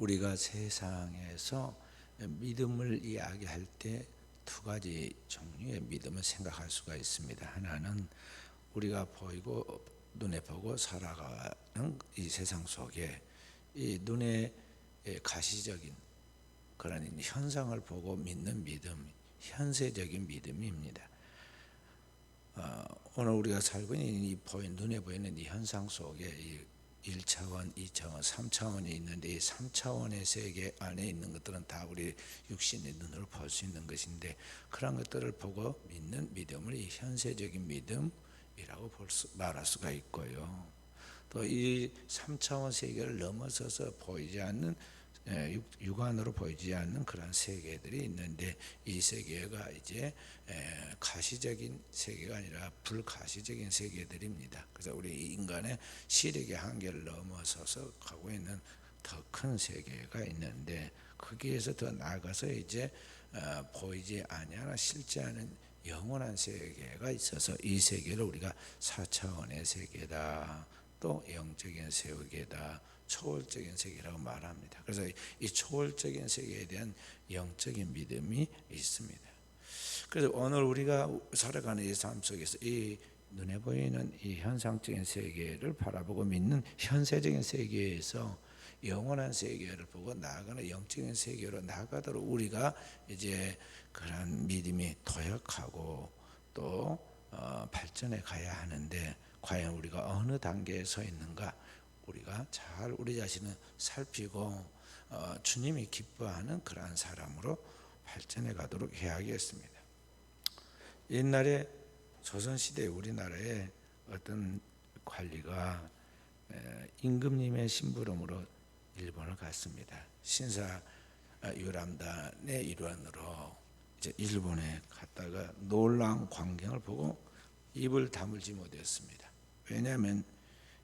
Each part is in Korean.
우리가 세상에서 믿음을 이야기할 때 두 가지 종류의 믿음을 생각할 수가 있습니다. 하나는 우리가 보이고 눈에 보고 살아가는 이 세상 속에 이 눈에 가시적인 그런 현상을 보고 믿는 믿음, 현세적인 믿음입니다. 오늘 우리가 살고 있는 이 눈에 보이는 이 현상 속에 이 1차원, 2차원, 3차원이 있는데 이 3차원의 세계 안에 있는 것들은 다 우리 육신의 눈으로 볼 수 있는 것인데, 그런 것들을 보고 믿는 믿음을 이 현세적인 믿음이라고 말할 수가 있고요. 또 이 3차원 세계를 넘어서서 보이지 않는, 육안으로 보이지 않는 그런 세계들이 있는데, 이 세계가 이제 가시적인 세계가 아니라 불가시적인 세계들입니다. 그래서 우리 인간의 시력의 한계를 넘어서서 가고 있는 더 큰 세계가 있는데, 거기에서 더 나아가서 이제 보이지 아니하나 실제 않은 영원한 세계가 있어서 이 세계를 우리가 4차원의 세계다, 또 영적인 세계다, 초월적인 세계라고 말합니다. 그래서 이 초월적인 세계에 대한 영적인 믿음이 있습니다. 그래서 오늘 우리가 살아가는 이 삶 속에서 이 눈에 보이는 이 현상적인 세계를 바라보고 믿는 현세적인 세계에서 영원한 세계를 보고 나아가는 영적인 세계로 나아가도록 우리가 이제 그런 믿음이 도약하고 또 발전해 가야 하는데, 과연 우리가 어느 단계에 서 있는가, 우리가 잘 우리 자신을 살피고 주님이 기뻐하는 그러한 사람으로 발전해 가도록 해야겠습니다. 옛날에 조선시대 우리나라에 어떤 관리가 임금님의 심부름으로 일본을 갔습니다. 신사 유람단의 일원으로 이제 일본에 갔다가 놀라운 광경을 보고 입을 다물지 못했습니다. 왜냐하면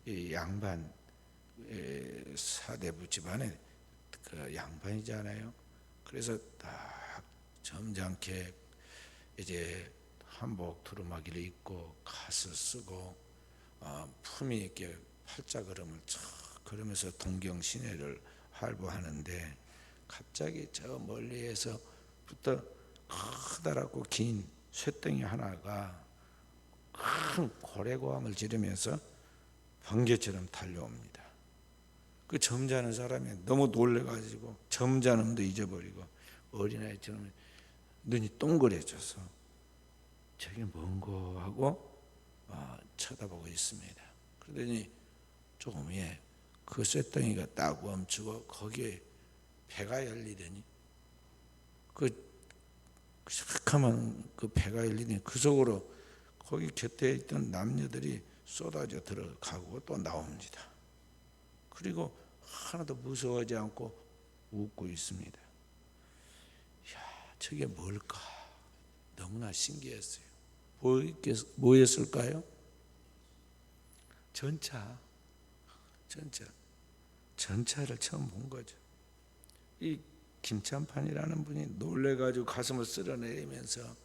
이 양반 사대부 집안의 그 양반이잖아요. 그래서 딱 점잖게 이제 한복 두루마기를 입고 갓을 쓰고 품위 있게 팔자걸음을 쫙 걸으면서 동경시내를 활보하는데, 갑자기 저 멀리에서부터 커다랗고 긴 쇠덩이 하나가 큰 고래고함을 지르면서 번개처럼 달려옵니다. 그 점잖은 사람이 너무 놀래가지고 점잖음도 잊어버리고 어린아이처럼 눈이 동그래져서 저게 뭔고 하고 쳐다보고 있습니다. 그러더니 조금 후에 그 쇳덩이가 딱 멈추고 거기에 배가 열리더니 그 새카만 그 배가 열리더니 그 속으로 거기 곁에 있던 남녀들이 쏟아져 들어가고 또 나옵니다. 그리고 하나도 무서워하지 않고 웃고 있습니다. 야, 저게 뭘까? 너무나 신기했어요. 뭐였을까요? 전차를 처음 본 거죠. 이 김찬판이라는 분이 놀래가지고 가슴을 쓸어내리면서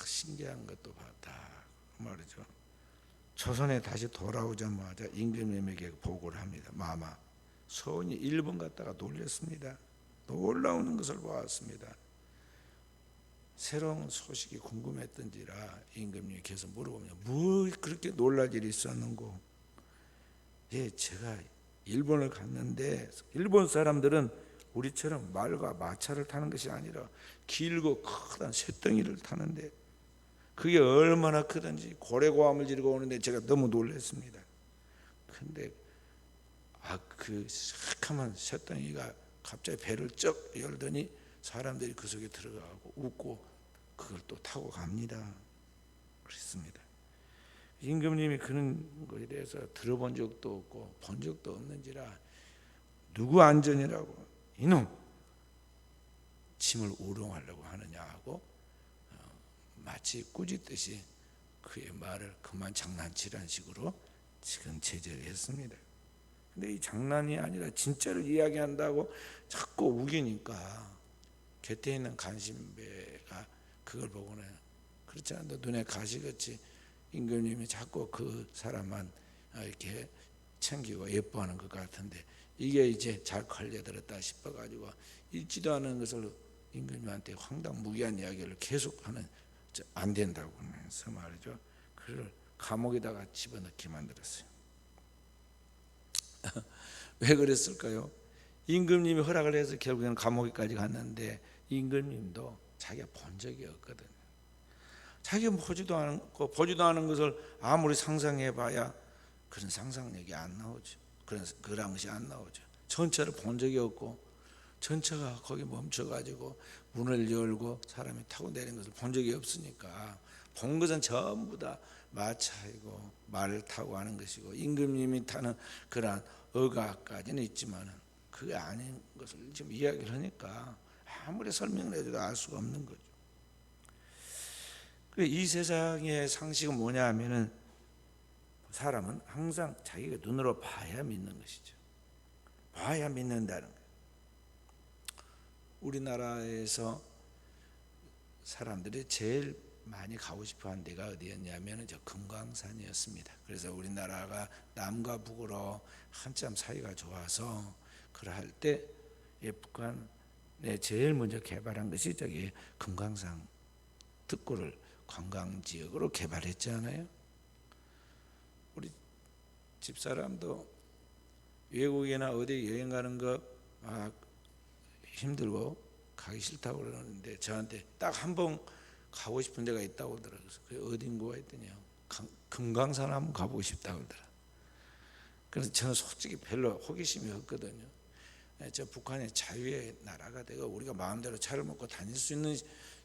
신기한 것도 봤다 말이죠. 조선에 다시 돌아오자마자 임금님에게 보고를 합니다. 마마, 서원이 일본 갔다가 놀랬습니다. 놀라운 것을 보았습니다. 새로운 소식이 궁금했던지라 임금님이 계속 물어보면, 뭐 그렇게 놀랄 일이 있었는고? 예, 제가 일본을 갔는데 일본 사람들은 우리처럼 말과 마차를 타는 것이 아니라 길고 크단 쇳덩이를 타는데, 그게 얼마나 크든지 고래고함을 지르고 오는데 제가 너무 놀랐습니다. 근데 그 새카만 쇳덩이가 갑자기 배를 쩍 열더니 사람들이 그 속에 들어가고 웃고 그걸 또 타고 갑니다. 그랬습니다. 임금님이 그런 것에 대해서 들어본 적도 없고 본 적도 없는지라, 누구 안전이라고 이놈 짐을 우롱하려고 하느냐 하고 마치 꾸짖듯이 그의 말을 그만 장난치라는 식으로 지금 제재를 했습니다. 근데 이 장난이 아니라 진짜를 이야기한다고 자꾸 우기니까 곁에 있는 간신배가 그걸 보고는, 그렇지 않아도 눈에 가시같이 임금님이 자꾸 그 사람만 이렇게 챙기고 예뻐하는 것 같은데 이게 이제 잘 걸려들었다 싶어가지고 읽지도 않은 것을 임금님한테 황당무계한 이야기를 계속하는, 안 된다고 하면서 말이죠. 그를 감옥에다가 집어넣게 만들었어요. 왜 그랬을까요? 임금님이 허락을 해서 결국에는 감옥에까지 갔는데 임금님도 자기가 본 적이 없거든요. 자기가 보지도 않은 것을 아무리 상상해봐야 그런 상상력이 안 나오죠. 그런 것이 안 나오죠. 전차를 본 적이 없고 전차가 거기 멈춰가지고 문을 열고 사람이 타고 내린 것을 본 적이 없으니까 본 것은 전부 다 마차이고 말을 타고 하는 것이고 임금님이 타는 그러한 어가까지는 있지만은 그게 아닌 것을 지금 이야기를 하니까 아무리 설명을 해도 알 수가 없는 거죠. 이 세상의 상식은 뭐냐 하면은 사람은 항상 자기가 눈으로 봐야 믿는 것이죠. 봐야 믿는다는 거예요. 우리나라에서 사람들이 제일 많이 가고 싶어한 데가 어디였냐면 저 금강산이었습니다. 그래서 우리나라가 남과 북으로 한참 사이가 좋아서 그럴 때 북한에 제일 먼저 개발한 것이 저기 금강산 특구를 관광지역으로 개발했잖아요. 우리 집사람도 외국이나 어디 여행 가는 거 힘들고 가기 싫다고 그러는데 저한테 딱 한 번 가고 싶은 데가 있다고 그러더라고요. 그게 어딘가 했더니 금강산 한번 가보고 싶다고 그러더라고요. 그래서 저는 솔직히 별로 호기심이 없거든요. 저 북한이 자유의 나라가 되고 우리가 마음대로 차를 먹고 다닐 수 있는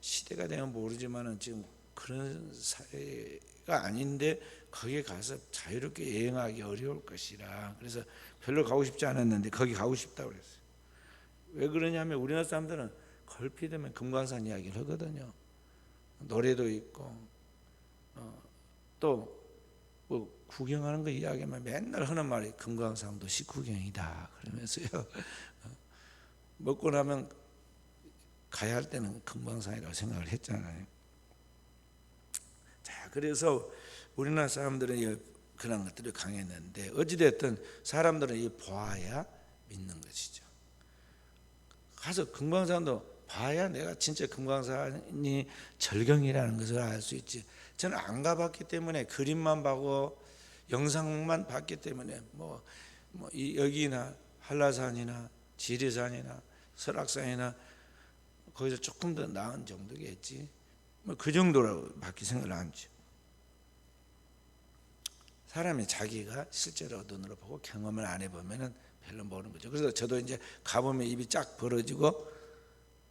시대가 되면 모르지만은 지금 그런 사회가 아닌데 거기에 가서 자유롭게 여행하기 어려울 것이라 그래서 별로 가고 싶지 않았는데 거기 가고 싶다고 그랬어요. 왜 그러냐면 우리나라 사람들은 걸핏하면 금강산 이야기를 하거든요. 노래도 있고 또 뭐 구경하는 거 이야기만 맨날 하는 말이 금강산 도시 구경이다 그러면서요. 먹고 나면 가야 할 때는 금강산이라고 생각을 했잖아요. 자, 그래서 우리나라 사람들은 그런 것들이 강했는데 어찌됐든 사람들은 이 보아야 믿는 것이죠. 가서 금강산도 봐야 내가 진짜 금강산이 절경이라는 것을 알 수 있지. 저는 안 가봤기 때문에 그림만 보고 영상만 봤기 때문에 여기나 한라산이나 지리산이나 설악산이나 거기서 조금 더 나은 정도겠지. 그 정도라고 밖에 생각을 안 하죠. 사람이 자기가 실제로 눈으로 보고 경험을 안 해보면은 별로 모르는 거죠. 그래서 저도 이제 가보면 입이 쫙 벌어지고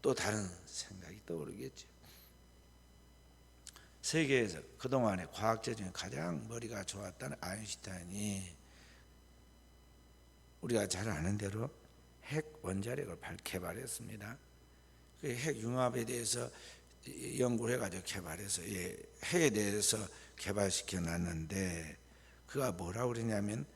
또 다른 생각이 떠오르겠죠. 세계에서 그동안에 과학자 중에 가장 머리가 좋았다는 아인슈타인이 우리가 잘 아는 대로 핵 원자력을 개발했습니다. 그 핵 융합에 대해서 연구를 해가지고 개발해서 핵에 대해서 개발시켜 놨는데 그가 뭐라고 그러냐면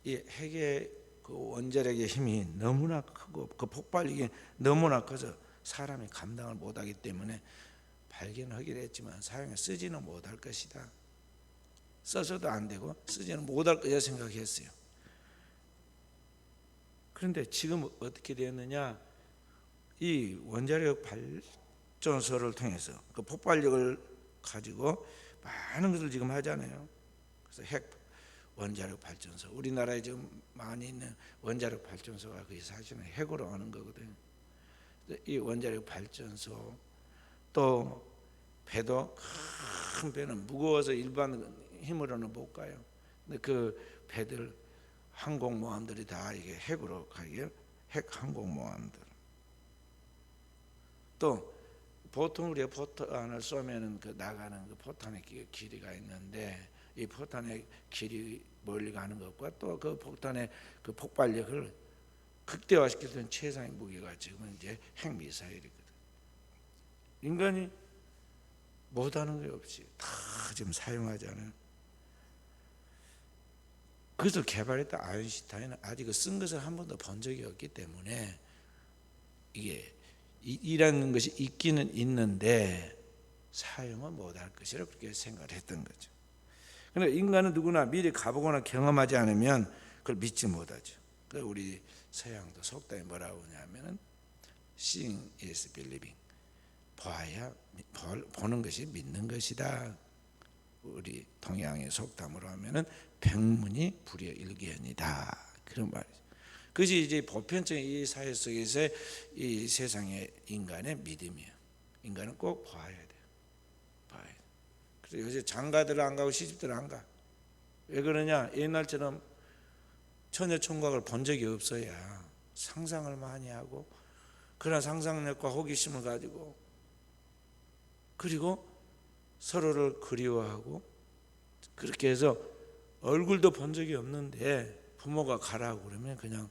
이 핵의 그 원자력의 힘이 너무나 크고 그 폭발력이 너무나 커서 사람이 감당을 못하기 때문에 발견하기로 했지만 사용해 쓰지는 못할 것이다. 써서도 안 되고 쓰지는 못할 것이라 생각했어요. 그런데 지금 어떻게 되었느냐? 이 원자력 발전소를 통해서 그 폭발력을 가지고 많은 것을 지금 하잖아요. 그래서 핵 원자력 발전소, 우리나라에 지금 많이 있는 원자력 발전소가 거의 사실은 핵으로 하는 거거든요. 이 원자력 발전소 또 배도 큰 배는 무거워서 일반 힘으로는 못 가요. 근데 그 배들 항공모함들이 다 이게 핵으로 가게 핵 항공모함들. 또 보통 우리가 포탄을 쏘면은 그 나가는 그 포탄의 길이가 있는데 이 포탄의 길이 멀리 가는 것과 또 그 포탄의 그 폭발력을 극대화시키는 최상의 무기가 지금은 이제 핵미사일이거든. 인간이 못하는 게 없이 다 지금 사용하잖아요. 그것을 개발했던 아인슈타인은 아직 쓴 것을 한 번도 본 적이 없기 때문에 이게 이라는 것이 있기는 있는데 사용은 못할 것이라고 그렇게 생각을 했던 거죠. 그러니까 인간은 누구나 미리 가보거나 경험하지 않으면 그걸 믿지 못하죠. 그 우리 서양도 속담에 뭐라고 하냐면은 seeing is believing. 보는 것이 믿는 것이다. 우리 동양의 속담으로 하면은 백문이 불여일견이다, 그런 말이죠. 그것이 이제 보편적인 이 사회 속에서 이 세상의 인간의 믿음이에요. 인간은 꼭 봐야 돼요. 봐야 돼. 그래서 요새 장가들 안 가고 시집들 안 가. 왜 그러냐? 옛날처럼 처녀 총각을 본 적이 없어야 상상을 많이 하고, 그런 상상력과 호기심을 가지고, 그리고 서로를 그리워하고, 그렇게 해서 얼굴도 본 적이 없는데 부모가 가라고 그러면 그냥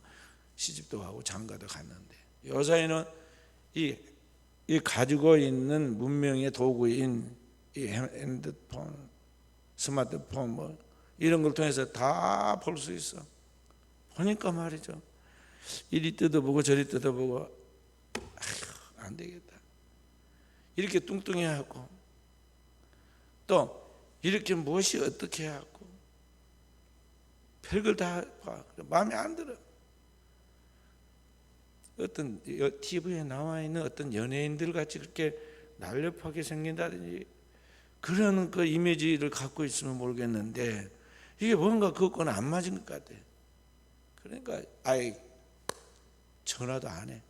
시집도 가고 장가도 갔는데, 요새는 이 가지고 있는 문명의 도구인 이 핸드폰, 스마트폰 뭐 이런 걸 통해서 다 볼 수 있어. 보니까 말이죠, 이리 뜯어보고 저리 뜯어보고, 아휴, 안 되겠다. 이렇게 뚱뚱해하고, 또 이렇게 무엇이 어떻게 하고, 별걸 다 봐. 마음에 안 들어. 어떤 TV에 나와 있는 어떤 연예인들 같이 그렇게 날렵하게 생긴다든지 그런 그 이미지를 갖고 있으면 모르겠는데, 이게 뭔가 그것과는 안 맞은 것 같아. 그러니까 아예 전화도 안 해.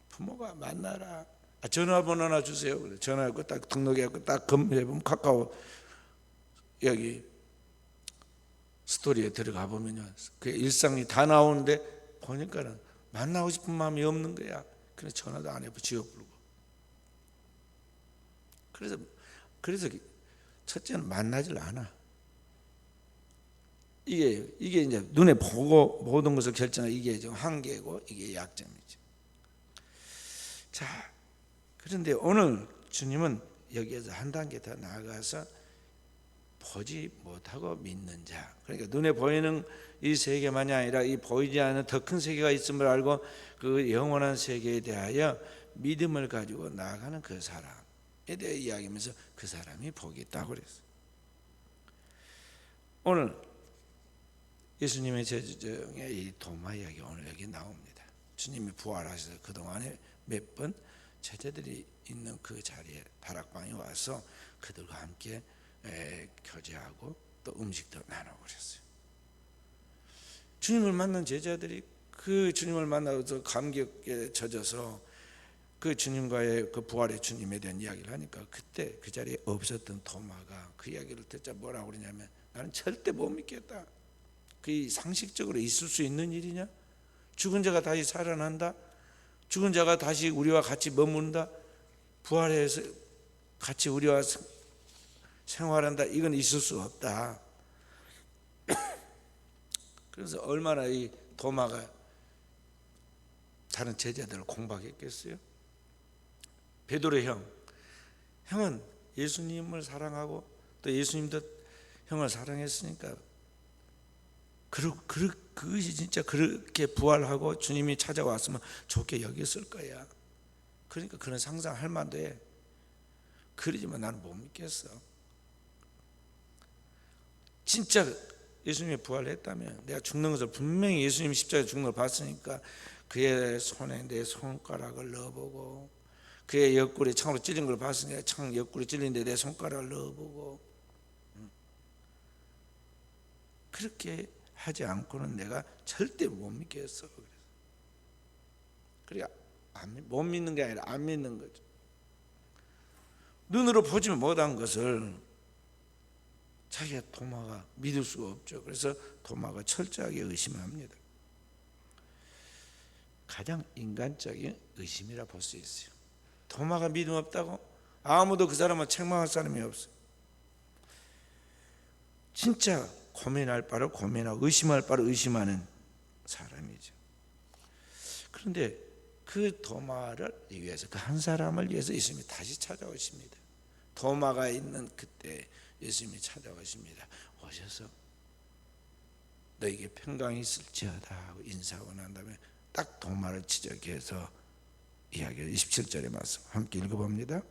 부모가 만나라, 전화번호나 주세요. 그래. 전화하고 딱 등록해갖고 딱 검색해보면 카카오 여기 스토리에 들어가 보면요, 그 일상이 다 나오는데 보니까는 만나고 싶은 마음이 없는 거야. 그래서 전화도 안 해보고 지워 부르고. 그래서 첫째는 만나질 않아. 이게 이제 눈에 보고 모든 것을 결정하는 이게 좀 한계고, 이게 약점이죠. 자, 그런데 오늘 주님은 여기에서 한 단계 더 나아가서 보지 못하고 믿는 자, 그러니까 눈에 보이는 이 세계만이 아니라 이 보이지 않는 더 큰 세계가 있음을 알고 그 영원한 세계에 대하여 믿음을 가지고 나아가는 그 사람에 대해 이야기하면서 그 사람이 복이 있다고 그랬어요. 오늘 예수님의 제자 중에 이 도마 이야기 오늘 여기 나옵니다. 주님이 부활하셔서 그동안에 몇 번 제자들이 있는 그 자리에 다락방에 와서 그들과 함께 교제하고 또 음식도 나누고 그랬어요. 주님을 만난 제자들이 그 주님을 만나서 감격에 젖어서 그 주님과의 그 부활의 주님에 대한 이야기를 하니까, 그때 그 자리에 없었던 도마가 그 이야기를 듣자 뭐라고 그러냐면, 나는 절대 못 믿겠다. 그게 상식적으로 있을 수 있는 일이냐? 죽은 자가 다시 살아난다? 죽은 자가 다시 우리와 같이 머문다? 부활해서 같이 우리와 생활한다? 이건 있을 수 없다. 그래서 얼마나 이 도마가 다른 제자들을 공박했겠어요? 베드로의 형은 예수님을 사랑하고 또 예수님도 형을 사랑했으니까 그것이 진짜 그렇게 부활하고 주님이 찾아왔으면 좋게 여겼을 거야. 그러니까 그런 상상할 만도 해. 그러지만 나는 못 믿겠어. 진짜 예수님이 부활했다면, 내가 죽는 것을 분명히 예수님이 십자가에 죽는 걸 봤으니까 그의 손에 내 손가락을 넣어보고, 그의 옆구리에 창으로 찔린 걸 봤으니까 창 옆구리 찔린데 내 손가락을 넣어보고, 그렇게 하지 않고는 내가 절대 못 믿겠어. 그러니까 못 믿는 게 아니라 안 믿는 거죠. 눈으로 보지 못한 것을 자기가 도마가 믿을 수가 없죠. 그래서 도마가 철저하게 의심합니다. 가장 인간적인 의심이라 볼 수 있어요. 도마가 믿음 없다고? 아무도 그 사람을 책망할 사람이 없어요. 진짜 고민할 바를 고민하고 의심할 바를 의심하는 사람이죠. 그런데 그 도마를 위해서, 그 한 사람을 위해서 예수님이 다시 찾아오십니다. 도마가 있는 그때 예수님이 찾아오십니다. 오셔서 너에게 평강이 있을지어다 하고 인사하고 난 다음에 딱 도마를 지적해서 이야기를 27절의 말씀 함께 읽어봅니다.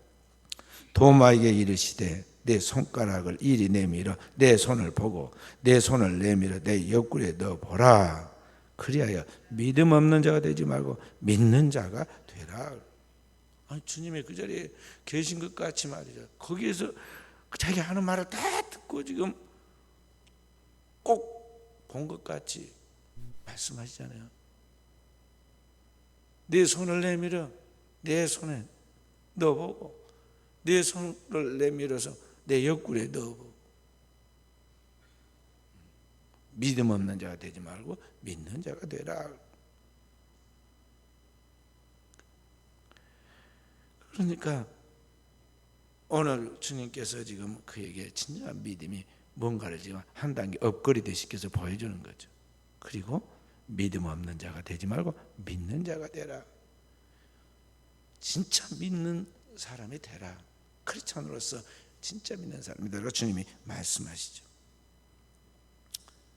도마에게 이르시되 내 손가락을 이리 내밀어 내 손을 보고 내 손을 내밀어 내 옆구리에 넣어보라. 그리하여 믿음 없는 자가 되지 말고 믿는 자가 되라. 아니, 주님이 그 자리에 계신 것 같이 말이죠. 거기에서 자기 하는 말을 다 듣고 지금 꼭 본 것 같이 말씀하시잖아요. 내 손을 내밀어 내 손에 넣어보고 내 손을 내밀어서 내 옆구리에 넣어보고. 믿음 없는 자가 되지 말고 믿는 자가 되라. 그러니까 오늘 주님께서 지금 그에게 진정한 믿음이 뭔가를 지금 한 단계 업그레이드 시켜서 보여주는 거죠. 그리고 믿음 없는 자가 되지 말고 믿는 자가 되라. 진짜 믿는 사람이 되라. 크리스천으로서 진짜 믿는 사람이 되라. 주님이 말씀하시죠.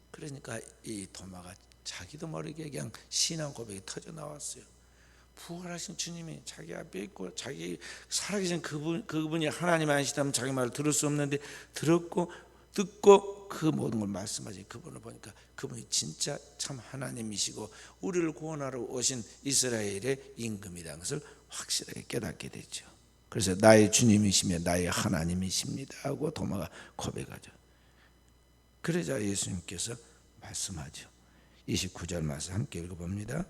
그러니까 이 도마가 자기도 모르게 그냥 신앙 고백이 터져 나왔어요. 부활하신 주님이 자기 앞에 있고 자기 살아계신 그분이 하나님 아니시다면 자기 말을 들을 수 없는데 듣고 그 모든 걸 말씀하신 그분을 보니까 그분이 진짜 참 하나님이시고 우리를 구원하러 오신 이스라엘의 임금이라는 것을 확실하게 깨닫게 되죠. 그래서 나의 주님이시며 나의 하나님이십니다 하고 도마가 고백하죠. 그러자 예수님께서 말씀하죠. 29절 말씀 함께 읽어봅니다.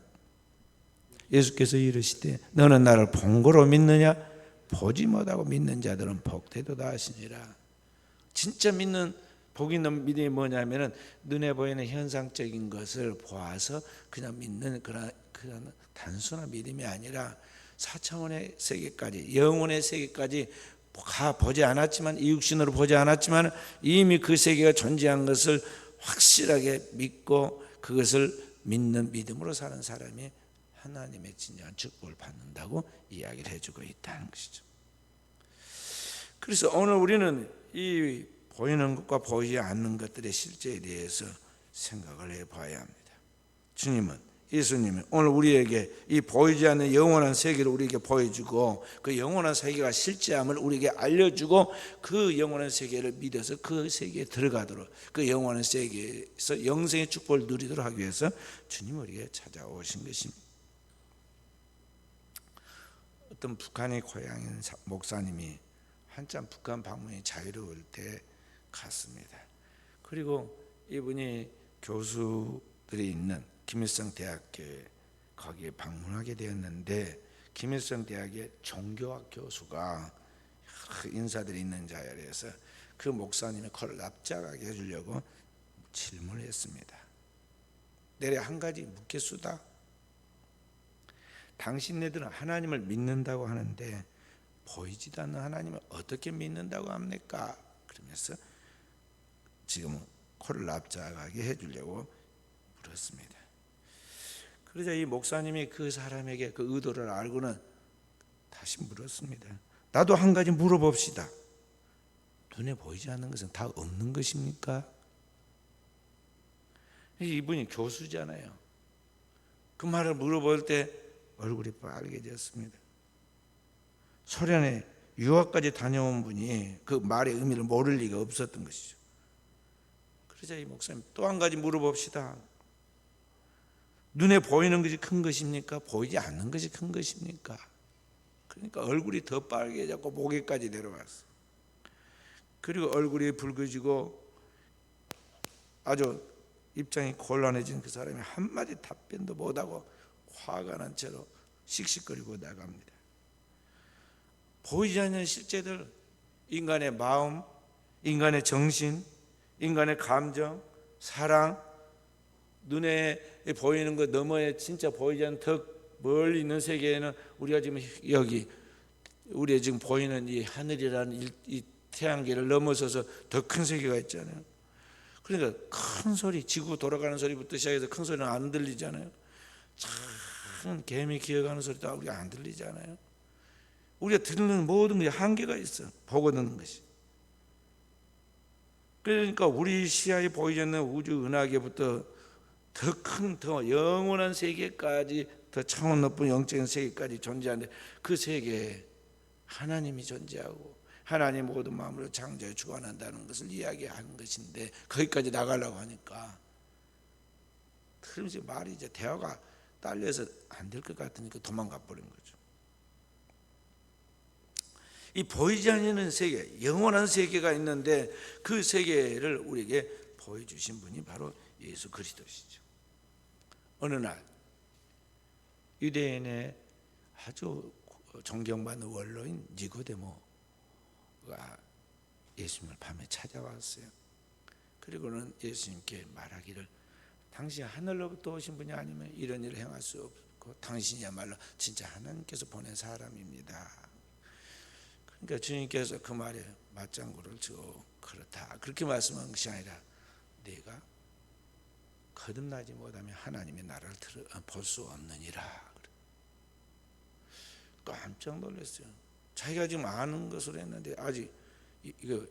예수께서 이르시되 너는 나를 본 거로 믿느냐? 보지 못하고 믿는 자들은 복되도다 하시니라. 진짜 믿는 복 있는 믿음이 뭐냐면은 눈에 보이는 현상적인 것을 보아서 그냥 믿는 그런 단순한 믿음이 아니라 4차원의 세계까지, 영혼의 세계까지 보지 않았지만, 이 육신으로 보지 않았지만 이미 그 세계가 존재한 것을 확실하게 믿고 그것을 믿는 믿음으로 사는 사람이 하나님의 진정한 축복을 받는다고 이야기를 해주고 있다는 것이죠. 그래서 오늘 우리는 이 보이는 것과 보이지 않는 것들의 실제에 대해서 생각을 해봐야 합니다. 예수님은 오늘 우리에게 이 보이지 않는 영원한 세계를 우리에게 보여주고 그 영원한 세계가 실제함을 우리에게 알려주고 그 영원한 세계를 믿어서 그 세계에 들어가도록 그 영원한 세계에서 영생의 축복을 누리도록 하기 위해서 주님이 우리에게 찾아오신 것입니다. 어떤 북한의 고향인 목사님이 한참 북한 방문이 자유로울 때 갔습니다. 그리고 이분이 교수들이 있는 김일성 대학교에 거기에 방문하게 되었는데 김일성 대학의 종교학 교수가 인사들이 있는 자리에서 그 목사님의 코를 납작하게 해주려고 질문을 했습니다. 내래 한 가지 묻겠수다. 당신네들은 하나님을 믿는다고 하는데 보이지도 않는 하나님을 어떻게 믿는다고 합니까? 그러면서 지금 코를 납작하게 해주려고 물었습니다. 그러자 이 목사님이 그 사람에게 그 의도를 알고는 다시 물었습니다. 나도 한 가지 물어봅시다. 눈에 보이지 않는 것은 다 없는 것입니까? 이분이 교수잖아요. 그 말을 물어볼 때 얼굴이 빨개졌습니다. 소련에 유학까지 다녀온 분이 그 말의 의미를 모를 리가 없었던 것이죠. 그러자 이 목사님 또 한 가지 물어봅시다. 눈에 보이는 것이 큰 것입니까? 보이지 않는 것이 큰 것입니까? 그러니까 얼굴이 더 빨개졌고 목에까지 내려왔어. 그리고 얼굴이 붉어지고 아주 입장이 곤란해진 그 사람이 한마디 답변도 못하고 화가 난 채로 씩씩거리고 나갑니다. 보이지 않는 실제들, 인간의 마음, 인간의 정신, 인간의 감정, 사랑, 눈에 보이는 것 너머에 진짜 보이지 않는 더 멀리 있는 세계에는 우리가 지금 여기 우리의 지금 보이는 이 하늘이라는 이 태양계를 넘어서서 더 큰 세계가 있잖아요. 그러니까 큰 소리, 지구 돌아가는 소리부터 시작해서 큰 소리는 안 들리잖아요. 작은 개미 기어가는 소리도 우리가 안 들리잖아요. 우리가 듣는 모든 것에 한계가 있어. 보고 듣는 것이. 그러니까 우리 시야에 보이지 않는 우주 은하계부터 더 큰, 더 영원한 세계까지, 더 차원 높은 영적인 세계까지 존재하는데 그 세계에 하나님이 존재하고 하나님 모든 마음으로 창조에 주관한다는 것을 이야기하는 것인데 거기까지 나가려고 하니까 그러면서 말이 이제 대화가 딸려서 안 될 것 같으니까 도망가 버린 거죠. 이 보이지 않는 세계, 영원한 세계가 있는데 그 세계를 우리에게 보여주신 분이 바로 예수 그리스도시죠. 어느 날 유대인의 아주 존경받는 원로인 니고데모가 예수님을 밤에 찾아왔어요. 그리고는 예수님께 말하기를 당신 하늘로부터 오신 분이 아니면 이런 일을 행할 수 없고 당신이야말로 진짜 하나님께서 보낸 사람입니다. 그러니까 주님께서 그 말에 맞장구를 치고 그렇다 그렇게 말씀한 것이 아니라 네가 거듭나지 못하면 하나님의 나라를 볼 수 없느니라. 깜짝 놀랐어요. 자기가 지금 아는 것으로 했는데 아직 이거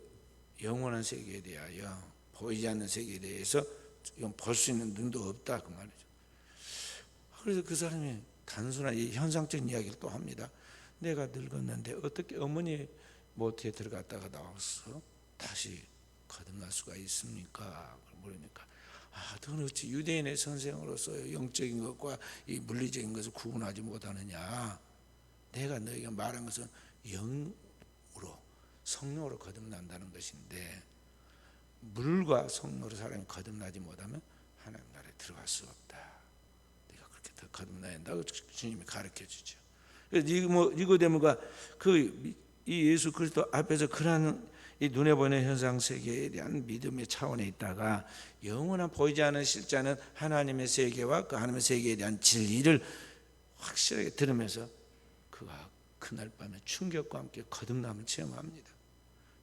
영원한 세계에 대하여 보이지 않는 세계에 대해서 볼 수 있는 눈도 없다 그 말이죠. 그래서 그 사람이 단순한 이 현상적인 이야기를 또 합니다. 내가 늙었는데 어떻게 어머니 모태에 들어갔다가 나와서 다시 거듭날 수가 있습니까? 물으니까 너는 어찌 유대인의 선생으로서 영적인 것과 이 물리적인 것을 구분하지 못하느냐? 내가 너에게 말한 것은 영으로 성령으로 거듭난다는 것인데 물과 성령으로 사람이 거듭나지 못하면 하나님 나라에 들어갈 수 없다. 네가 그렇게 더 거듭나야 한다고 주님이 가르쳐 주죠. 니고데모가 이 예수 그리스도 앞에서 그러한 이 눈에 보이는 현상 세계에 대한 믿음의 차원에 있다가 영원한 보이지 않는 실제는 하나님의 세계와 그 하나님의 세계에 대한 진리를 확실하게 들으면서 그가 그날 밤에 충격과 함께 거듭남을 체험합니다.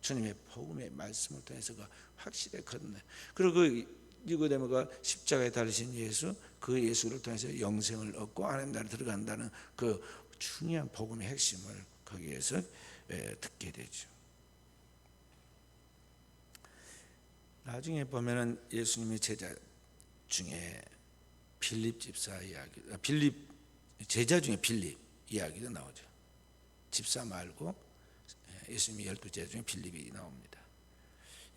주님의 복음의 말씀을 통해서 그 확실히 거듭나요. 그리고 그 니고데모가 십자가에 달리신 예수, 그 예수를 통해서 영생을 얻고 하나님 나라에 들어간다는 그 중요한 복음의 핵심을 거기에서 듣게 되죠. 나중에 보면은 예수님의 제자 중에 빌립 집사 이야기, 제자 중에 빌립 이야기도 나오죠. 집사 말고 예수님이 12제자 중에 빌립이 나옵니다.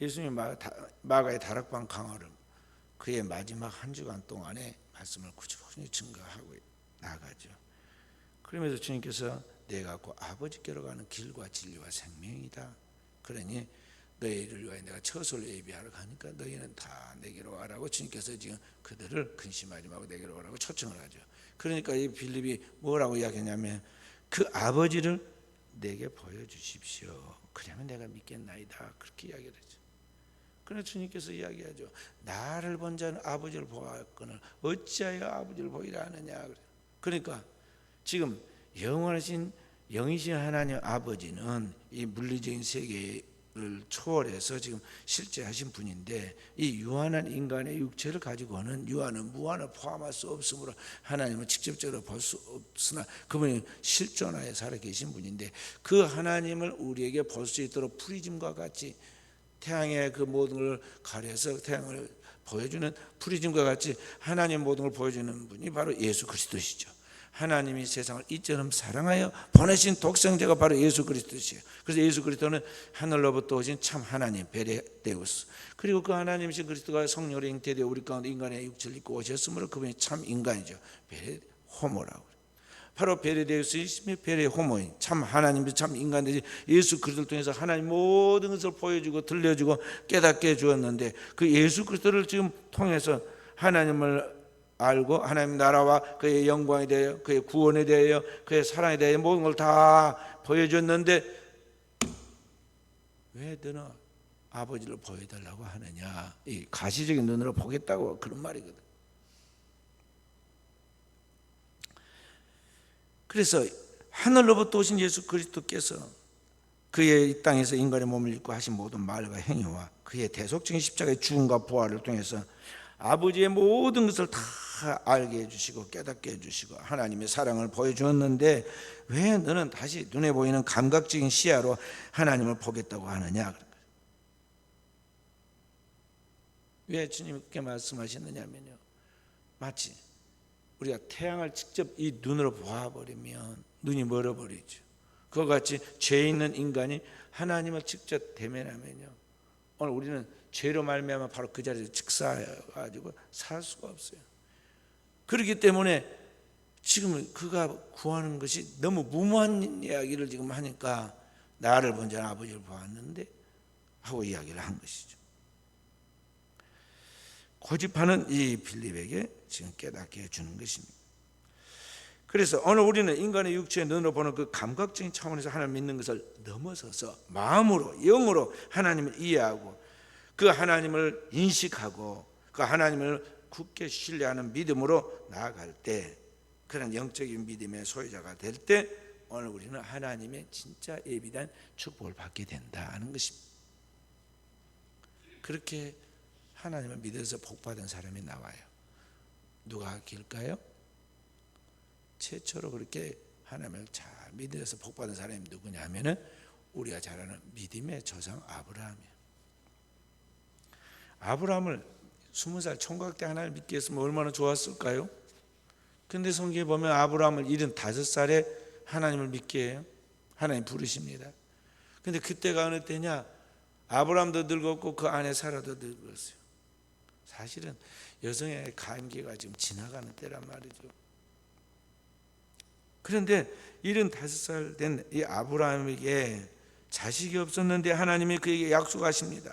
예수님이 마가의 다락방 강화를 그의 마지막 한 주간 동안에 말씀을 꾸준히 증거하고 나가죠. 그러면서 주님께서 내가 곧 아버지께로 가는 길과 진리와 생명이다. 그러니 너희를 위하여 내가 처소를 예비하러 가니까 너희는 다 내게로 와라고 주님께서 지금 그들을 근심하지 말고 내게로 오라고 초청을 하죠. 그러니까 이 빌립이 뭐라고 이야기했냐면 그 아버지를 내게 보여주십시오. 그러면 내가 믿겠나이다. 그렇게 이야기를 했죠. 그러나 주님께서 이야기하죠. 나를 본 자는 아버지를 보았거늘 어찌하여 아버지를 보이라 하느냐. 그러니까 지금 영원하신 영이신 하나님 아버지는 이 물리적인 세계를 초월해서 지금 실제하신 분인데 이 유한한 인간의 육체를 가지고는 유한은 무한을 포함할 수 없으므로 하나님은 직접적으로 볼 수 없으나 그분이 실존하여 살아계신 분인데 그 하나님을 우리에게 볼 수 있도록 프리즘과 같이 태양의 그 모든 걸 가려서 태양을 보여주는 프리즘과 같이 하나님 모든 걸 보여주는 분이 바로 예수 그리스도시죠. 하나님이 세상을 이처럼 사랑하여 보내신 독생자가 바로 예수 그리스도시에요. 그래서 예수 그리스도는 하늘로부터 오신 참 하나님 베레데우스, 그리고 그 하나님이신 그리스도가 성령으로 잉태되어 우리 가운데 인간의 육체를 입고 오셨으므로 그분이 참 인간이죠. 베레호모라고. 바로 베레데우스이시며 베레호모인 참 하나님이 참 인간들이 예수 그리스도를 통해서 하나님 모든 것을 보여주고 들려주고 깨닫게 해주었는데 그 예수 그리스도를 지금 통해서 하나님을 알고 하나님 나라와 그의 영광에 대하여 그의 구원에 대하여 그의 사랑에 대하여 모든 걸 다 보여줬는데 왜 너는 아버지를 보여달라고 하느냐. 이 가시적인 눈으로 보겠다고 그런 말이거든. 그래서 하늘로부터 오신 예수 그리스도께서 그의 이 땅에서 인간의 몸을 입고 하신 모든 말과 행위와 그의 대속적인 십자가의 죽음과 부활을 통해서 아버지의 모든 것을 다 알게 해주시고 깨닫게 해주시고 하나님의 사랑을 보여주었는데 왜 너는 다시 눈에 보이는 감각적인 시야로 하나님을 보겠다고 하느냐. 왜 주님이 그렇게 말씀하셨느냐면요, 마치 우리가 태양을 직접 이 눈으로 보아버리면 눈이 멀어버리죠. 그와 같이 죄 있는 인간이 하나님을 직접 대면하면요, 오늘 우리는 죄로 말미암아 바로 그 자리에서 즉사해가지고 살 수가 없어요. 그렇기 때문에 지금 그가 구하는 것이 너무 무모한 이야기를 지금 하니까 나를 먼저 아버지를 보았는데 하고 이야기를 한 것이죠. 고집하는 이 빌립에게 지금 깨닫게 해주는 것입니다. 그래서 오늘 우리는 인간의 육체의 눈으로 보는 그 감각적인 차원에서 하나님을 믿는 것을 넘어서서 마음으로, 영으로 하나님을 이해하고 그 하나님을 인식하고 그 하나님을 굳게 신뢰하는 믿음으로 나아갈 때, 그런 영적인 믿음의 소유자가 될 때 오늘 우리는 하나님의 진짜 예비된 축복을 받게 된다는 것입니다. 그렇게 하나님을 믿어서 복받은 사람이 나와요. 누가 길까요? 최초로 그렇게 하나님을 잘 믿어서 복받은 사람이 누구냐 하면은 우리가 잘 아는 믿음의 조상 아브라함이에요. 아브라함을 20살 총각 때 하나님을 믿게 했으면 얼마나 좋았을까요? 근데 성경에 보면 아브라함을 75살에 하나님을 믿게 해요. 하나님 부르십니다. 근데 그때가 어느 때냐? 아브라함도 늙었고 그 아내 사라도 늙었어요. 사실은 여성의 감기가 지금 지나가는 때란 말이죠. 그런데 75살 된 이 아브라함에게 자식이 없었는데 하나님이 그에게 약속하십니다.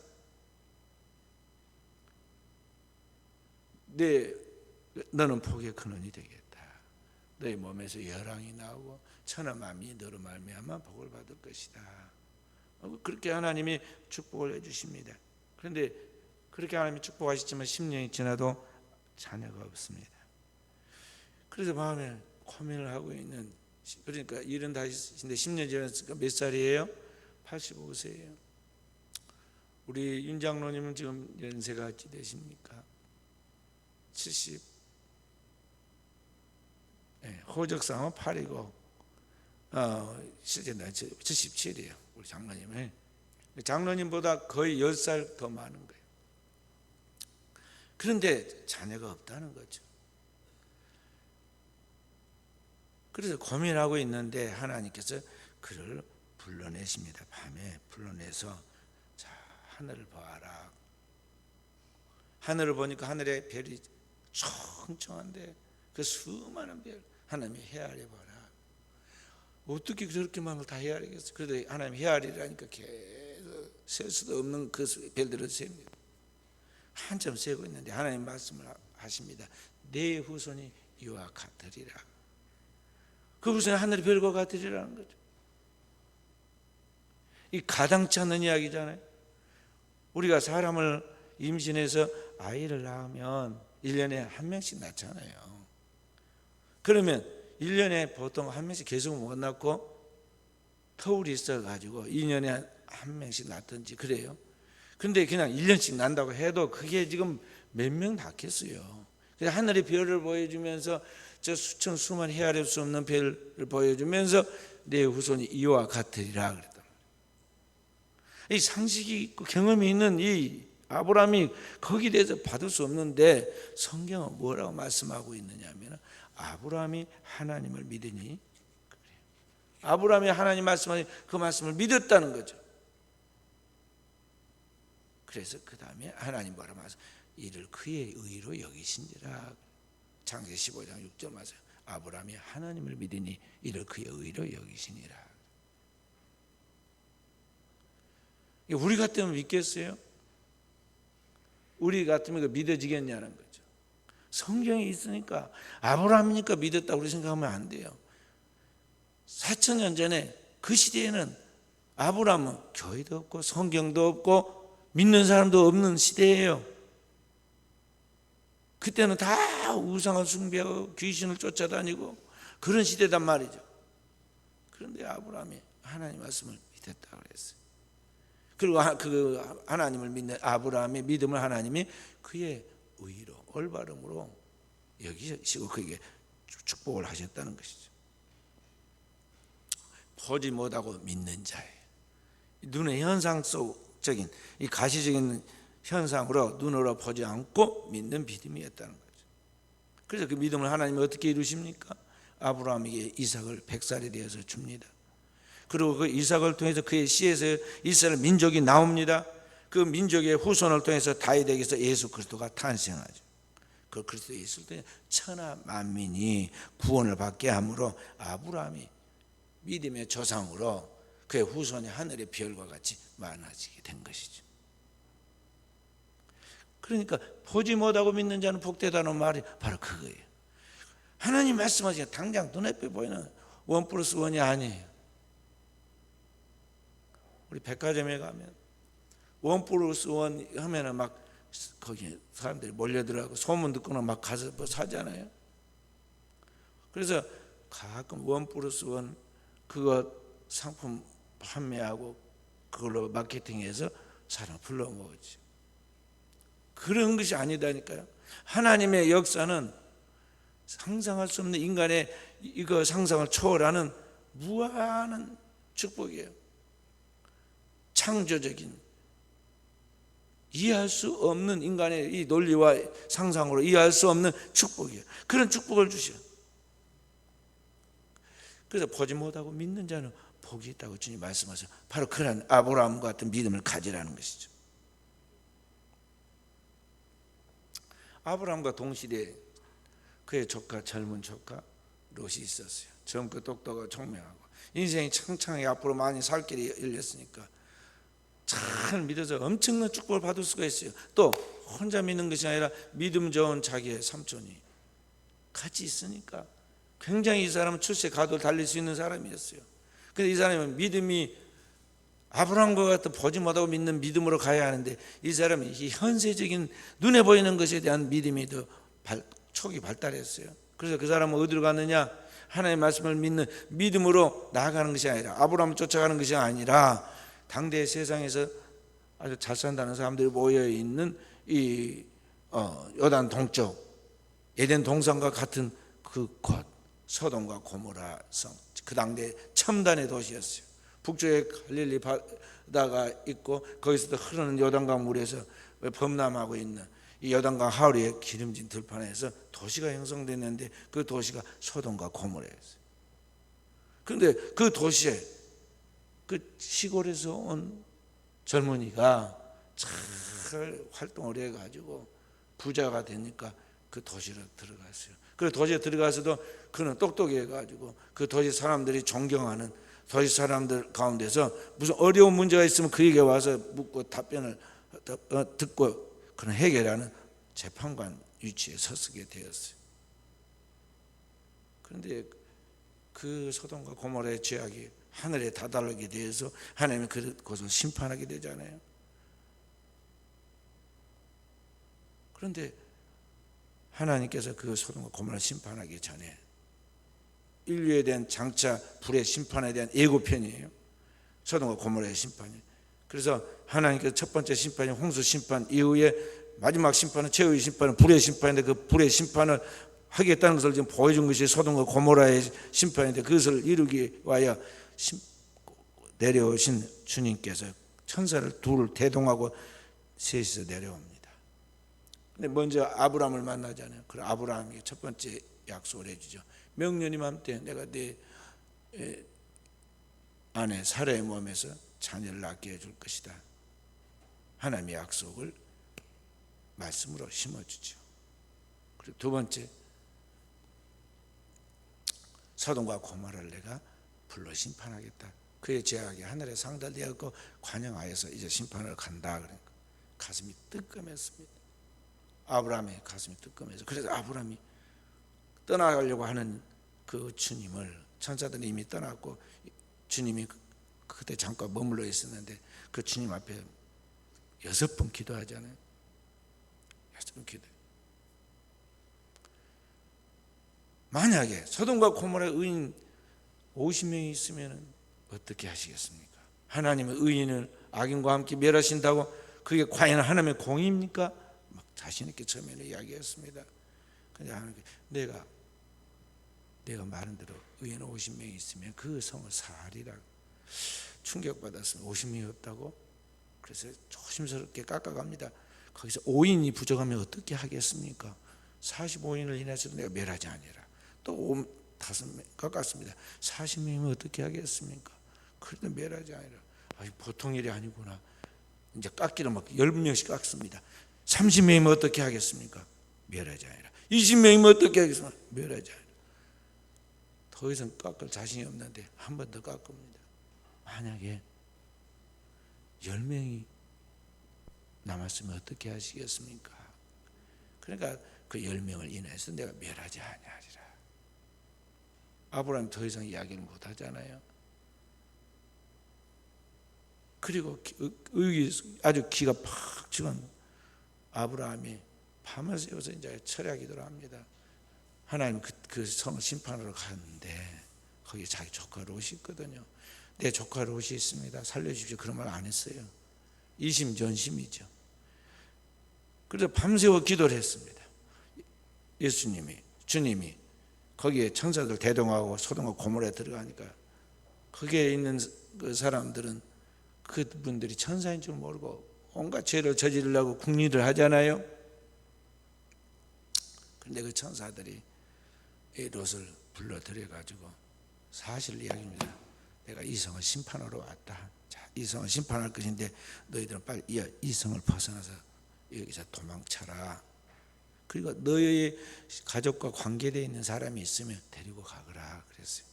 너는 복의 근원이 되겠다. 너의 몸에서 열왕이 나오고 천하 만민이 너로 말미암아 복을 받을 것이다. 그렇게 하나님이 축복을 해주십니다. 그런데 그렇게 하나님이 축복하시지만 10년이 지나도 자녀가 없습니다. 그래서 마음에 고민을 하고 있는, 그러니까 75인데 10년 지났으니까 몇 살이에요? 85세예요. 우리 윤 장로님은 지금 연세가 어찌 되십니까? 70. 호적상은 8이고 실제 나이 77이에요. 우리 장로님은. 장로님보다 거의 10살 더 많은 거예요. 그런데 자녀가 없다는 거죠. 그래서 고민하고 있는데 하나님께서 그를 불러내십니다. 밤에 불러내서 자, 하늘을 봐라. 하늘을 보니까 하늘에 별이 청청한데 그 수많은 별, 하나님이 헤아려 봐라. 어떻게 저렇게 많은 걸 다 헤아리겠어요? 그래도 하나님 헤아리라니까 계속 셀 수도 없는 그 별들을 셉니다. 한참 세고 있는데 하나님 말씀을 하십니다. 내 후손이 이와 같으리라. 그 후손이 하늘의 별과 같으리라는 거죠. 이 가당치 않는 이야기잖아요. 우리가 사람을 임신해서 아이를 낳으면 1년에 한 명씩 낳잖아요. 그러면 1년에 보통 한 명씩 계속 못 낳고 터울이 있어가지고 2년에 한 명씩 낳든지 그래요. 그런데 그냥 1년씩 난다고 해도 그게 지금 몇 명 낳겠어요. 그래서 하늘의 별을 보여주면서 저 수천 수만 헤아릴 수 없는 별을 보여주면서 내 후손이 이와 같으리라 그랬다. 이 상식이 있고 경험이 있는 이 아브라함이 거기에 대해서 받을 수 없는데 성경은 뭐라고 말씀하고 있느냐 하면 아브라함이 하나님을 믿으니 그래요. 아브라함이 하나님 말씀하니 그 말씀을 믿었다는 거죠. 그래서 그 다음에 하나님 뭐라고 말씀? 이를 그의 의로 여기신지라. 창세기 15장 6절 말씀. 아브라함이 하나님을 믿으니 이를 그의 의로 여기시니라. 우리 같으면 믿겠어요? 우리 같으면 믿어지겠냐는 거죠. 성경이 있으니까 아브라함이니까 믿었다고 우리 생각하면 안 돼요. 4,000년 전에 그 시대에는 아브라함은 교회도 없고 성경도 없고 믿는 사람도 없는 시대예요. 그때는 다 우상을 숭배하고 귀신을 쫓아다니고 그런 시대단 말이죠. 그런데 아브라함이 하나님 말씀을 믿었다고 그랬어요. 그리고 그 하나님을 믿는 아브라함의 믿음을 하나님이 그의 의로 올바름으로 여기시고 그에게 축복을 하셨다는 것이죠. 보지 못하고 믿는 자예요. 눈의 현상 속적인 이 가시적인 현상으로 눈으로 보지 않고 믿는 믿음이었다는 거죠. 그래서 그 믿음을 하나님이 어떻게 이루십니까? 아브라함에게 이삭을 100살이 되어서 줍니다. 그리고 그 이삭을 통해서 그의 씨에서 이스라엘 민족이 나옵니다. 그 민족의 후손을 통해서 다윗에게서 예수 그리스도가 탄생하죠. 그 그리스도 있을 때 천하 만민이 구원을 받게 함으로 아브라함이 믿음의 조상으로 그의 후손이 하늘의 별과 같이 많아지게 된 것이죠. 그러니까 보지 못하고 믿는 자는 복되다는 말이 바로 그거예요. 하나님 말씀하시면 당장 눈앞에 보이는 1+1이 아니에요. 우리 백화점에 가면 1+1 하면은 막 거기 사람들이 몰려들어가고 소문 듣고는 막 가서 뭐 사잖아요. 그래서 가끔 1+1 그거 상품 판매하고 그걸로 마케팅해서 사람 불러 모으지. 그런 것이 아니다니까요. 하나님의 역사는 상상할 수 없는 인간의 이거 상상을 초월하는 무한한 축복이에요. 창조적인 이해할 수 없는 인간의 이 논리와 상상으로 이해할 수 없는 축복이에요. 그런 축복을 주셔. 그래서 보지 못하고 믿는 자는 복이 있다고 주님 말씀하셔요. 바로 그런 아브라함과 같은 믿음을 가지라는 것이죠. 아브라함과 동시대에 그의 조카, 젊은 조카 롯이 있었어요. 젊고 똑똑하고 총명하고 인생이 창창하게 앞으로 많이 살 길이 열렸으니까 잘 믿어서 엄청난 축복을 받을 수가 있어요. 또 혼자 믿는 것이 아니라 믿음 좋은 자기의 삼촌이 같이 있으니까 굉장히 이 사람은 출세 가도를 달릴 수 있는 사람이었어요. 근데 이 사람은 믿음이 아브라함과 같은 보지 못하고 믿는 믿음으로 가야 하는데 이 사람이 이 현세적인 눈에 보이는 것에 대한 믿음이 더 촉이 발달했어요. 그래서 그 사람은 어디로 갔느냐? 하나님의 말씀을 믿는 믿음으로 나아가는 것이 아니라 아브라함을 쫓아가는 것이 아니라 당대 세상에서 아주 잘 산다는 사람들이 모여있는 이 요단 동쪽 에덴 동산과 같은 그 곳 소돔과 고모라 성, 그 당대 첨단의 도시였어요. 북쪽에 갈릴리 바다가 있고 거기서도 흐르는 요단강 물에서 범람하고 있는 이 요단강 하류의 기름진 들판에서 도시가 형성됐는데 그 도시가 소돔과 고모라였어요. 그런데 그 도시에 그 시골에서 온 젊은이가 잘 활동을 해가지고 부자가 되니까 그 도시로 들어갔어요. 그 도시에 들어가서도 그는 똑똑해가지고 그 도시 사람들이 존경하는 도시 사람들 가운데서 무슨 어려운 문제가 있으면 그에게 와서 묻고 답변을 듣고 그런 해결하는 재판관 위치에 서게 되었어요. 그런데 그 소돔과 고모라의 죄악이 하늘에 다다르게 되어서 하나님은 그것을 심판하게 되잖아요. 그런데 하나님께서 그 소돔과 고모라를 심판하기 전에 인류에 대한 장차 불의 심판에 대한 예고편이에요. 소돔과 고모라의 심판이. 그래서 하나님께서 첫 번째 심판이 홍수 심판 이후에 마지막 심판은 최후의 심판은 불의 심판인데 그 불의 심판을 하겠다는 것을 지금 보여준 것이 소돔과 고모라의 심판인데 그것을 이루기 위하여 내려오신 주님께서 천사를 둘 대동하고 셋이서 내려옵니다. 근데 먼저 아브라함을 만나잖아요. 그럼 아브라함이 첫 번째 약속을 해주죠. 명년이 맘때 내가 네 아내 사라의 몸에서 자녀를 낳게 해줄 것이다. 하나님의 약속을 말씀으로 심어주죠. 그리고 두 번째, 소돔과 고모라를 내가 불러 심판하겠다. 그의 죄악이 하늘에 상달되었고 관영하여서 이제 심판을 간다. 그러니까 가슴이 뜨끔했습니다. 아브라함의 가슴이 뜨끔해서 그래서 아브라함이 떠나가려고 하는 그 주님을 천사들이 이미 떠났고 주님이 그때 잠깐 머물러 있었는데 그 주님 앞에 6번 기도하잖아요. 6번 기도. 만약에 소돔과 고모라의 의인 50명이 있으면 어떻게 하시겠습니까? 하나님의 의인을 악인과 함께 멸하신다고 그게 과연 하나님의 공의입니까? 막 자신 있게 처음에는 이야기했습니다. 근데 하나님께 내가 말한 대로 의인 50명이 있으면 그 성을 사하리라. 충격받았습니다. 50명이 없다고? 그래서 조심스럽게 깎아갑니다. 거기서 5인이 부족하면 어떻게 하겠습니까? 45인을 인해서도 내가 멸하지 아니라 또 5명 깎았습니다. 40명이면 어떻게 하겠습니까? 그래도 멸하지 아니라. 보통 일이 아니구나. 이제 깎기를 막 10명씩 깎습니다. 30명이면 어떻게 하겠습니까? 멸하지 아니라. 20명이면 어떻게 하겠습니까? 멸하지 아니라. 더 이상 깎을 자신이 없는데 한 번 더 깎습니다. 만약에 10명이 남았으면 어떻게 하시겠습니까? 그러니까 그 10명을 인해서 내가 멸하지 아니하리라. 아브라함이 더 이상 이야기를 못하잖아요. 그리고 여기 아주 기가 팍 죽은 아브라함이 밤을 새워서 이제 철야 기도를 합니다. 하나님 그 성을 심판하러 갔는데 거기 자기 조카 롯이 있거든요. 내 조카 롯이 있습니다. 살려주십시오. 그런 말 안 했어요. 이심전심이죠. 그래서 밤새워 기도를 했습니다. 주님이 거기에 천사들 대동하고 소동하고 고모라에 들어가니까 거기에 있는 그 사람들은 그분들이 천사인 줄 모르고 온갖 죄를 저지르려고 궁리를 하잖아요. 그런데 그 천사들이 이 롯을 불러들여 가지고 사실 이야기입니다. 내가 이 성을 심판하러 왔다. 자, 이 성을 심판할 것인데 너희들은 빨리 이 성을 벗어나서 여기서 도망쳐라. 그리고 너희 가족과 관계되어 있는 사람이 있으면 데리고 가거라 그랬어요.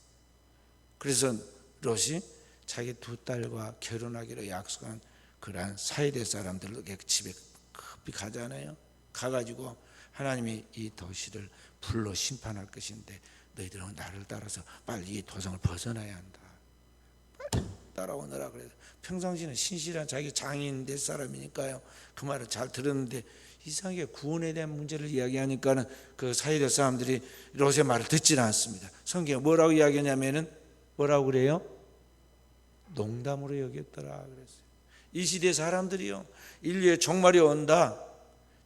그래서 롯이 자기 두 딸과 결혼하기로 약속한 그러한 사이대 사람들 집에 급히 가잖아요. 가가지고 하나님이 이 도시를 불로 심판할 것인데 너희들은 나를 따라서 빨리 이 도성을 벗어나야 한다. 빨리 따라오너라 그래서 평상시는 신실한 자기 장인 될 사람이니까요. 그 말을 잘 들었는데 이상하게 구원에 대한 문제를 이야기하니까는 그 사이대 사람들이 롯의 말을 듣지는 않습니다. 성경에 뭐라고 이야기하냐면은 뭐라고 그래요? 농담으로 여겼더라 그랬어요. 이 시대 사람들이요, 인류의 종말이 온다.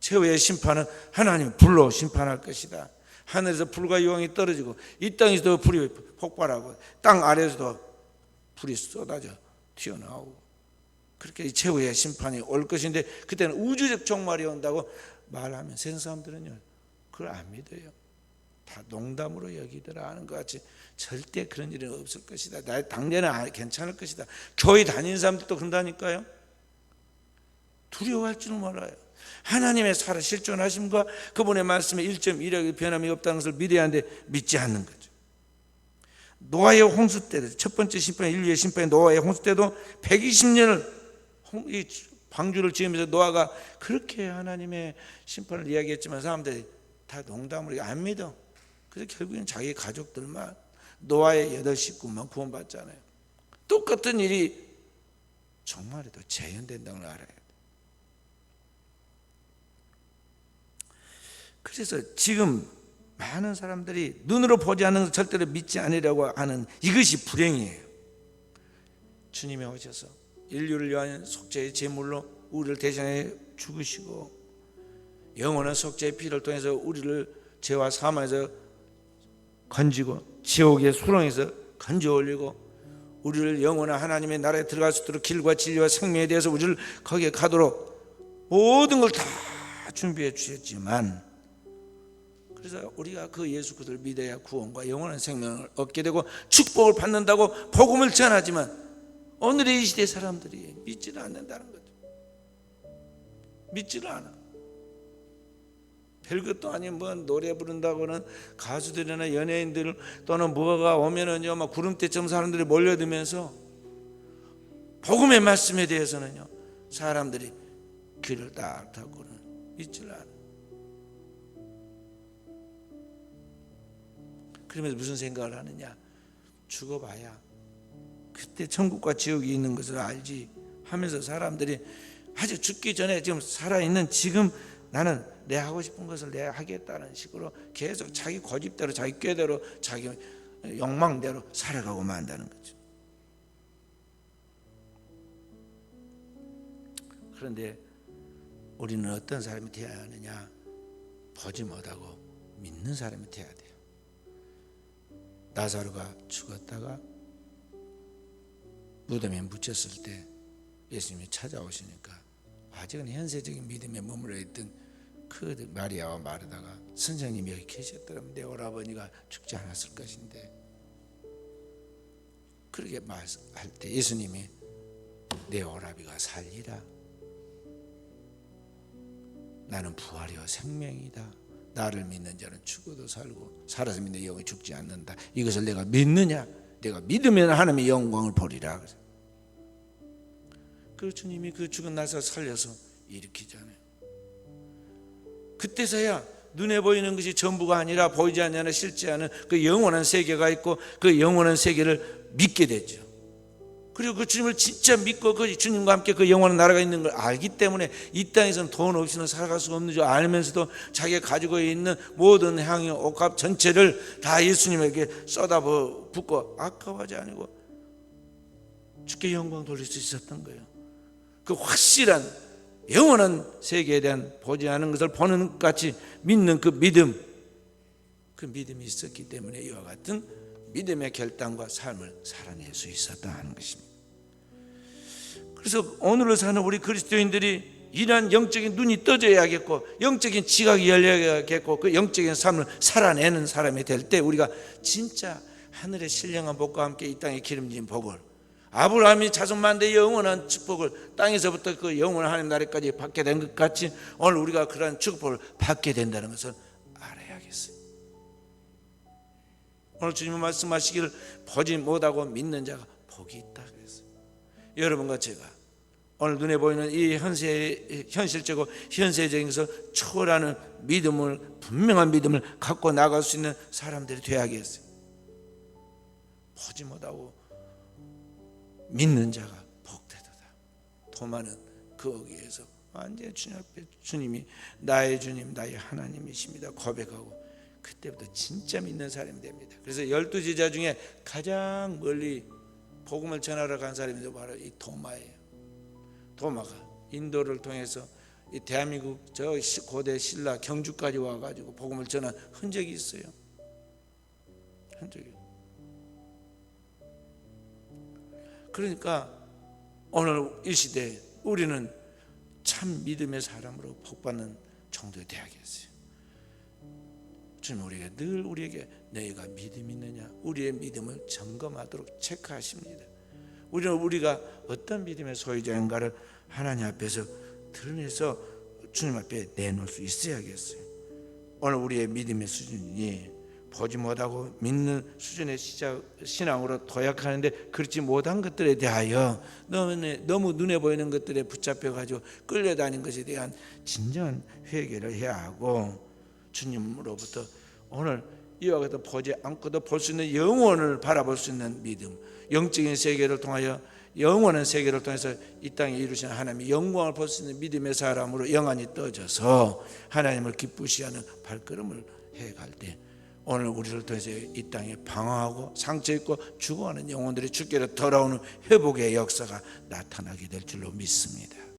최후의 심판은 하나님 불로 심판할 것이다. 하늘에서 불과 유황이 떨어지고 이 땅에서도 불이 폭발하고 땅 아래에서도 불이 쏟아져 튀어나오고 그렇게 최후의 심판이 올 것인데 그때는 우주적 종말이 온다고 말하면 세상 사람들은요 그걸 안 믿어요. 다 농담으로 여기더라 하는 것 같이 절대 그런 일은 없을 것이다. 나 당대는 괜찮을 것이다. 교회 다니는 사람들도 그런다니까요. 두려워할 줄은 몰라요. 하나님의 살아 실존하심과 그분의 말씀에 1.1의 변함이 없다는 것을 믿어야 하는데 믿지 않는 거죠. 노아의 홍수 때도 첫 번째 심판, 인류의 심판인 노아의 홍수 때도 120년을 방주를 지으면서 노아가 그렇게 하나님의 심판을 이야기했지만 사람들이 다 농담으로 안 믿어. 그래서 결국엔 자기 가족들만 노아의 8 식구만 구원받잖아요. 똑같은 일이 정말에도 재현된다는 걸 알아야 돼. 그래서 지금 많은 사람들이 눈으로 보지 않는 것을 절대로 믿지 않으려고 하는 이것이 불행이에요. 주님이 오셔서 인류를 위한 속죄의 제물로 우리를 대신해 죽으시고 영원한 속죄의 피를 통해서 우리를 죄와 사망에서 건지고 지옥의 수렁에서 건져 올리고 우리를 영원한 하나님의 나라에 들어갈 수 있도록 길과 진리와 생명에 대해서 우리를 거기에 가도록 모든 걸 다 준비해 주셨지만 그래서 우리가 그 예수 그리스도를 믿어야 구원과 영원한 생명을 얻게 되고 축복을 받는다고 복음을 전하지만 오늘의 이 시대 사람들이 믿지를 않는다는 거죠. 믿지를 않아. 별것도 아닌 뭐 노래 부른다고는 가수들이나 연예인들 또는 뭐가 오면은요 막 구름대처럼 사람들이 몰려들면서 복음의 말씀에 대해서는요 사람들이 귀를 딱 닫고는 믿지를 않아. 그러면서 무슨 생각을 하느냐? 죽어봐야 그때 천국과 지옥이 있는 것을 알지 하면서 사람들이 아주 죽기 전에 지금 살아있는 지금 나는 내 하고 싶은 것을 내가 하겠다는 식으로 계속 자기 고집대로 자기 꾀대로 자기 욕망대로 살아가고 만다는 거죠. 그런데 우리는 어떤 사람이 되어야 하느냐? 보지 못하고 믿는 사람이 되어야 돼요. 나사로가 죽었다가 무덤에 묻혔을 때 예수님이 찾아오시니까 아직은 현세적인 믿음에 머물러 있던 그 마리아와 마르다가 선생님이 여기 계셨더라면 내 오라버니가 죽지 않았을 것인데 그렇게 말할 때 예수님이 내 오라비가 살리라, 나는 부활이요 생명이다, 나를 믿는 자는 죽어도 살고 살아서 믿는 영이 죽지 않는다. 이것을 내가 믿느냐? 내가 믿으면 하나님의 영광을 보리라. 그 주님이 그 죽은 나사 살려서 일으키잖아요. 그때서야 눈에 보이는 것이 전부가 아니라 보이지 않는 실제 않은 그 영원한 세계가 있고 그 영원한 세계를 믿게 됐죠. 그리고 그 주님을 진짜 믿고 그 주님과 함께 그 영원한 나라가 있는 걸 알기 때문에 이 땅에서는 돈 없이는 살아갈 수가 없는 줄 알면서도 자기가 가지고 있는 모든 향유 옥합 전체를 다 예수님에게 쏟아붓고 아까워하지 아니고 주께 영광 돌릴 수 있었던 거예요. 그 확실한 영원한 세계에 대한 보지 않은 것을 보는 것 같이 믿는 그 믿음, 그 믿음이 있었기 때문에 이와 같은 믿음의 결단과 삶을 살아낼 수 있었다 하는 것입니다. 그래서 오늘을 사는 우리 그리스도인들이 이러한 영적인 눈이 떠져야겠고 영적인 지각이 열려야겠고 그 영적인 삶을 살아내는 사람이 될 때 우리가 진짜 하늘의 신령한 복과 함께 이 땅에 기름진 복을, 아브라함이 자손만대의 영원한 축복을 땅에서부터 그 영원한 하나님 나라까지 받게 된 것 같이 오늘 우리가 그러한 축복을 받게 된다는 것을 알아야겠어요. 오늘 주님은 말씀하시기를 보지 못하고 믿는 자가 복이 있다 그랬어요. 여러분과 제가 오늘 눈에 보이는 이 현실적이고 현세적인 것을 초월하는 믿음을, 분명한 믿음을 갖고 나갈 수 있는 사람들이 되어야겠어요. 보지 못하고 믿는 자가 복되도다. 도마는 거기에서 완전히 주님 앞에 주님이 나의 주님, 나의 하나님이십니다 고백하고 그때부터 진짜 믿는 사람이 됩니다. 그래서 12제자 중에 가장 멀리 복음을 전하러 간 사람이 바로 이 도마예요. 도마가 인도를 통해서 이 대한민국 저 고대 신라 경주까지 와가지고 복음을 전한 흔적이 있어요. 흔적이. 그러니까 오늘 이 시대에 우리는 참 믿음의 사람으로 복받는 정도의 되어야겠어요. 주님 우리에게 너희가 믿음이 있느냐, 우리의 믿음을 점검하도록 체크하십니다. 우리가 어떤 믿음의 소유자인가를 하나님 앞에서 드러내서 주님 앞에 내놓을 수 있어야겠어요. 오늘 우리의 믿음의 수준이 보지 못하고 믿는 수준의 신앙으로 도약하는데 그렇지 못한 것들에 대하여 너무 눈에 보이는 것들에 붙잡혀가지고 끌려다닌 것에 대한 진정한 회개를 해야 하고 주님으로부터 오늘 이와 같은 보지 않고도 볼 수 있는 영원을 바라볼 수 있는 믿음, 영적인 세계를 통하여 영원한 세계를 통해서 이 땅에 이루신 하나님의 영광을 볼 수 있는 믿음의 사람으로 영안이 떠져서 하나님을 기쁘시하는 발걸음을 해갈 때 오늘 우리를 통해서 이 땅에 방황하고 상처있고 죽어가는 영혼들이 주께로 돌아오는 회복의 역사가 나타나게 될 줄로 믿습니다.